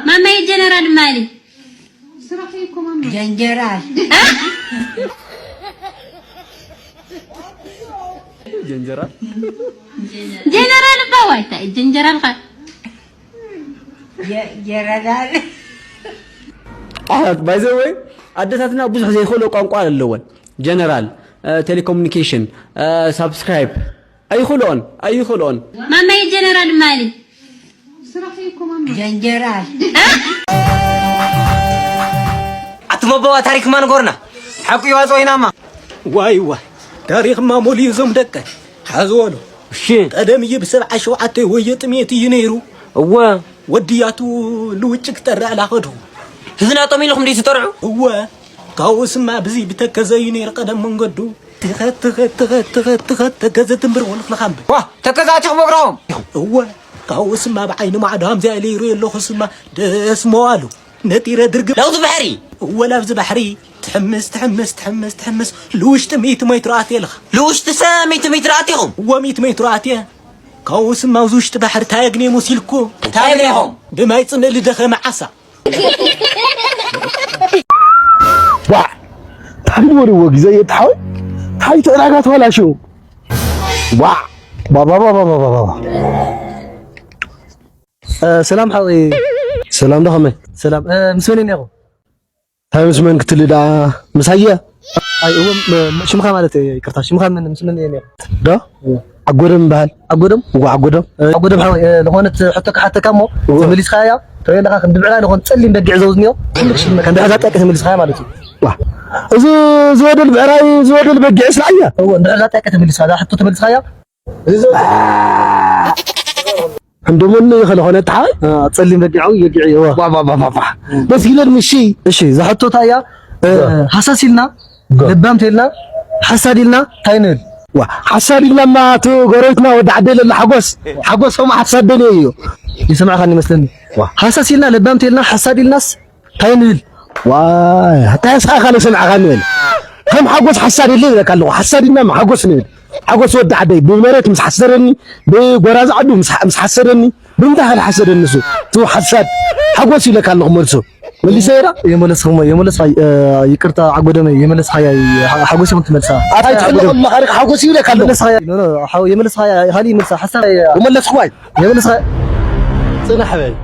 ماما يا جنرال مالي صراحيكم ماما جنجرال جنجرال جنرال باويتا جنجرال قا جنرال باي ذا واي አደታትና ብዙ ጊዜ ሆሎ ቋንቋ አለውን ጀነራል ቴሌኮሙኒኬሽን ሰብስክራይብ አይخلون ماما يا جنرال مالي صراحيكم ماما جنجرال اتمبوا تاريخ ما نغورنا حقو يواصويناما واي تاريخ ما مولي زم دكه حزولو شي قدم يبسبع شوعته ويطميت ينيرو هو ودياتو لوچك ترى لاخدو هزنا طميلكم دي تطرعوا هو كاوس ما بزي بتكزينير قدم منقدو تخت تكز تمبر ونخلخام واه تكزاتك بقراهم هو كاوس ما بعين ما عدام زي اللي يري له خصما دس موالو نتيره درق لوز بحري ولا بز بحري تحمس لوش تميت متراتي لخ لوش تساميت متراتيهم هو 100 متراتي كاوس ما وزوش تبحر تايغني موسيلكو تايغنيهم بما يصن اللي دخل معسا وا تحموري وغزي تحاول هاي تراغات ولا شو وا بابا سلام حوي سلام دخمه سلام مسمنين ياخو هاي مسمن كتلدا مسايه اي هو شمخ ማለት ይቅርታ ሽምኻ ምን መስመን የኔ ዳ አጎደም ባህል አጎደም አጎደም حوي ለሆነት حتى كحتكمو تمليس خايا ተይለኻ ክንድብዕላ ለሆን ጸሊም በጊዕ ዘውዝኒዮ ትልክሽ ከንደ ዛጣቀ ተመልስ خايا ማለት እዩ ዋ እዚ ዝወደል ብዕራይ ዝወደል በጊዕ ስላያ هو እንደ ዛጣቀ ተመልስ خايا حتى تملس خايا እንደምን ይኸለ ሆነ ተሓይ ጸሊም በጊዕው የጊዕ ዋ በስ ይለን ምሺ እሺ ዘሐቶ ታያ ሐሳሲልና ለባምቴልና ሐሳዲልና ታይነል ዋ ሐሳዲልና ማቱ ጎረይትና ወደ ዓደለ ሓጎስ ሆማ ሐሳደነ እዩ يسمعخني مثلني حساسيلنا لبامتيلنا حساديلناس تاينل واي حتى يسخا سمعخني ولا هم حقوس حساد اللي لك الله حسادنا ما حقوس نيل حقوس ود عدي بمريت مس حسرني بغراز عدو مس حسرني بمدخل حسدني سو تو حساد حقوس لك الله مرسو ولي سيرا يملس يقرتا عقودم يملس حيا حقوس يمت ملسا اي تحلق الله خارق حقوس لك الله يملس حيا يملس حيا هالي ملسا حسن وملس خوي يملس حيا صنا حبايبي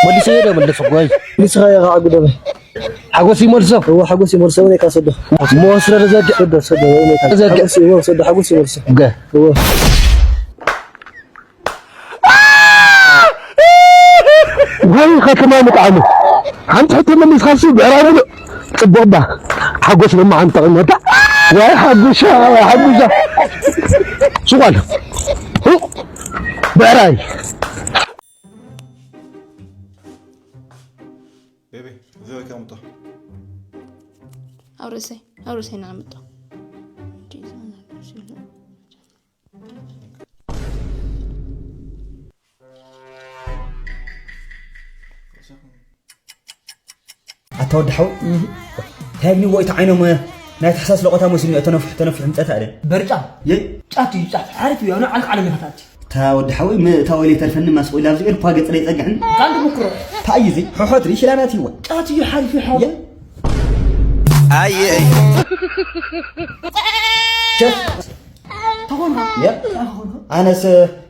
ولي سيرا ملس خوي ليس خايا عقودم حقوس يملسو هو حقوس يملسو وني كاسده موسر رزق صد وني كاسده صد حقوس يملسو هو وين ختمه مطعمه انت حتى من يخلصوا بعرابه طبوبا حقوس لما عن طعمته واي حقوشا سؤال بعراي بيبي ذوي كم طه أورسي نعمته أتودحوا هاي وقت عينهم ناي تحساس لقطة مسلمة تنفح متأتى عليه برجع يي ጫቲ عارف يا أنا علق على مهتاتي تودحوا ما تولي تلفن ما سوي لازم إرفع قط لي تجعن كان بكرة تأيزي حوت ريش لا ناتي وين ጫቲ يحارب في حال أي شوف يا أنا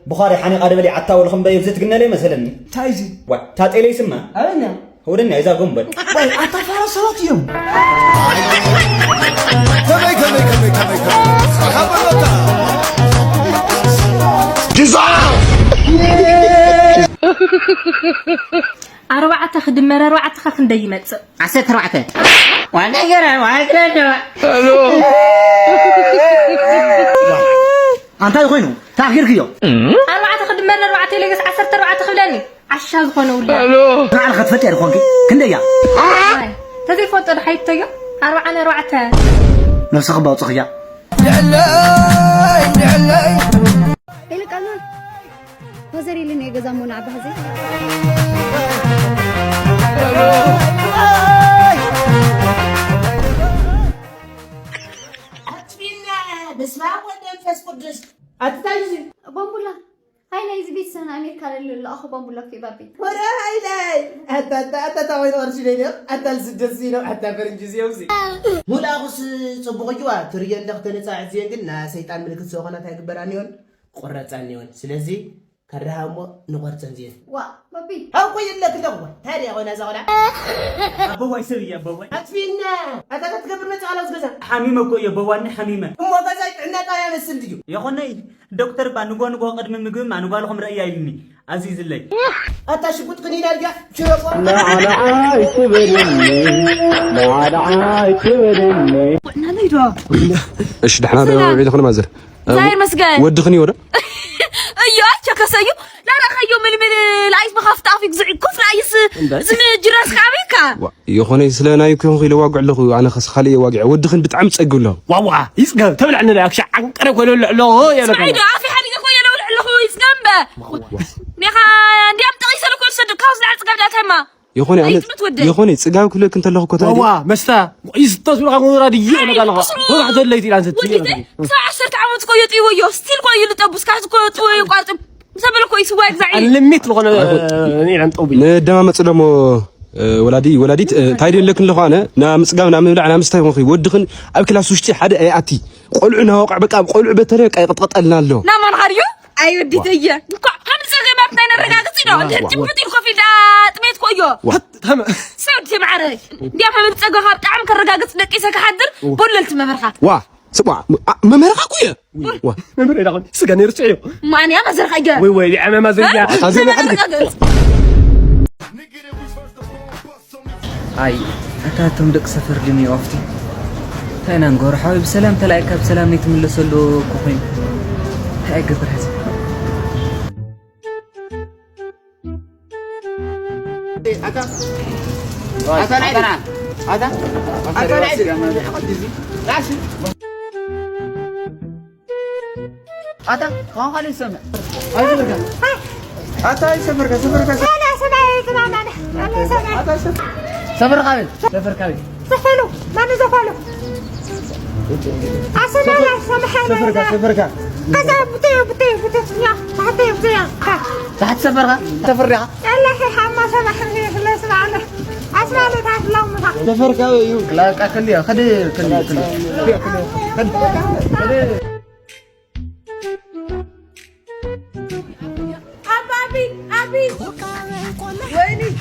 بخاري حني قادم لي عتاول الخم بيفزت قلنا لي مثلا تايزي وا تاتي لي سما أنا هو دنا إذا قنبل باي أتفعل صلاة يوم أربعة خدمة أربعة خلنا دايمات عسيت روعته وانا قرا أنت خوينو تأخير كيو أربعة خدمة أربعة لقيس عسرت أربعة خلاني عشان خونه ولا أنا خد فتير خوانك كنديا تدي فوت الحيط تيا أربعة نفس خبا وصخيا إلى كمان وزري لنا يجزمون عبهزي بسم الله والنفس قدس أتتايزي بامبولا هاي نايز بيت سنة أمريكا للأخو بامبولا في بابي ورا هاي لاي أتا تاوين ورشلينو أتا السدسينو أتا فرنجزي وزي مولا أخوس صبغيوا تريان دختني ساعد زين قلنا سيطان ملك السوغنا تاقبرانيون قراتانيون سلازي كرهامو نقرتان زين وا بابي أو قوي لك لغوة هاري أخونا زغنا أبوي سري يا أبوي أتفينا أتا تتقبر متى على وزغزا حميمة كو يا أبوي حميمة أمو غزايت عنا طايا مسنديو يا خوني دكتور بانوغو نغو قدم مغم انوغو لكم رأي يلني عزيز الله أتا شبوت قنينا رجع شرفا لا على عاي كبرني لا على عاي كبرني وحنا نيدوا ايش دحنا بعيد خلنا مازال زاير مسجان ودخني ورا ايوه تشكسيو لا لا خيو من العيس بخاف تعفيك زعي كفر عيس زم جراس خابيكا يا خوني سلانا يكون غير واقع له انا خص خليه واقع ودخن بتعم تصقوا له واوا يسقى تبلع لنا ياك عنقره كلو له يا لك سعيد عافي حريق خويا لو له يسنبه نيخا نديام تقيسه لكل صدق كاوز على صقبدا تما يا خوني انا يا خوني صقاو كله كنت له كوتا واوا مستا يسطس بلا غورادي انا قال هو واحد ليتي لانت ساعه 10 عمود كويطي ويو ستيل كوي لطبس كاس كويطي ويقاطب سبل كويس واق زعيم لميت لغنا ني نطوبي ندمامص دمو ولاديت تايدين لكن لخانه نا مصقاونا مبلعنا مستاي مخي ودخن اب كلاس وشتي حدا اي اتي قلعنا واقع بقى قلع بتريق يقطقطلنا له نا ما نخريو اي وديتيه كم صغي ما بتاين الرقاقتي نو انت تبتي الكوفي دا تميت كويو تمام سعودي معرك ديام هم تصقو خاب طعم كرقاقت دقيسه كحدر بوللت مبرخه وا سبع ممرخه كويا وا ممر يلا سغاني رصيو ما انا ما زرخه وي يا عم ما زرخه اي اتاتم دق سفر لمي وفتي تاينا نغور حبيب سلام تلاقيك بسلام نتملسلو كوين هاي قبر هذا هذا كان خلي سمع هاي سفر سفر قابل زفلو ما نزفلو عسنا يا سمحنا سفرك كذا بطي يا تحت سفرها تفرقها الله يحمى سمحني خلاص معنا اسمع لي تحت لو مصح سفرك لا كليا خدي ابي ويني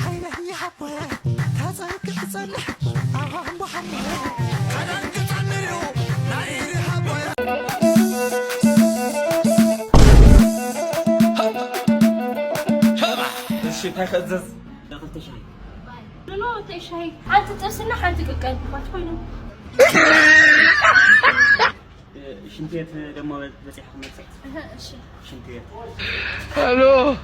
الشيء خزز دخلت شاي لا تشاي حتى تسنى حتى كقل ما تكونوا شنتيت دمو بصيح خمسة شنتيت الو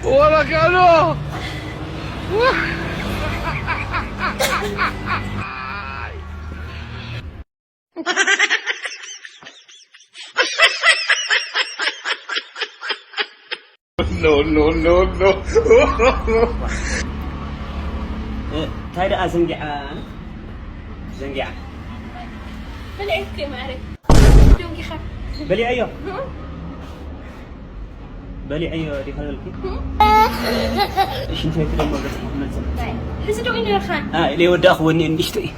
ولا كانوا No. تايدا زنجعة بلعت معرك يوم يخاف بلي ايوه دي خلالك ايش انت كده ما بس محمد حسدوا اني الخان اللي ودا اخواني انشتي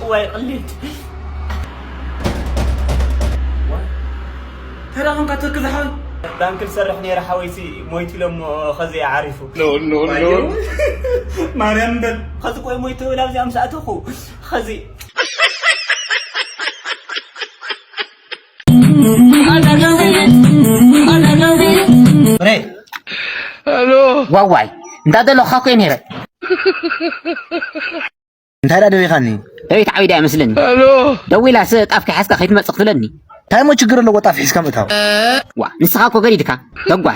واي قليت ترى هم كاتو كذا حوي بانك سرحني راح حويسي مويت لهم خزي عارفه No. مريم دل خزي كوي مويت ولا زي امسات اخو خزي ري الو واي انت دلو خاكو ينيره انت هذا دوي خاني اي تعويدا يمسلني الو دويلا سطافك حسك خيت مصقتلني تايمو ችግር ነው ወጣ ፊስ ከመታው وا نسخاكو غريدكا دغوا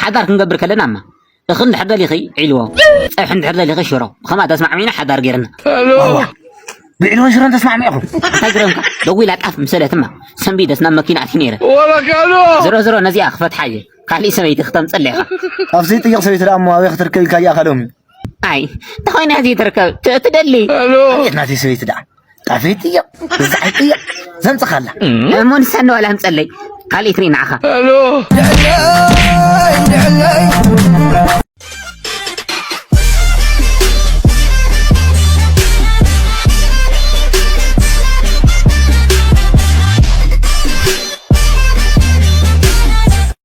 حضر كنغبر كلناما اخن حدا لي خي علوه صحن حدا لي خي شرو خما تسمع مين حدا رجرنا بعلوه شرو تسمع مين تجرنك دوي لا طاف مسلتما سنبي دسنا ماكينه ثنيره ولا قالوا زرو نزي اخفت حاجه قال لي سميت ختم صليخه افزي طيق سويت الامو وي اختركل كيا خلوم اي تخوينا هذه تركب تدلي الو ناتي سويت دع طفيتي زعيتي زنت خلا مو نسنو ولا نصلي قال لي تري نعخه الو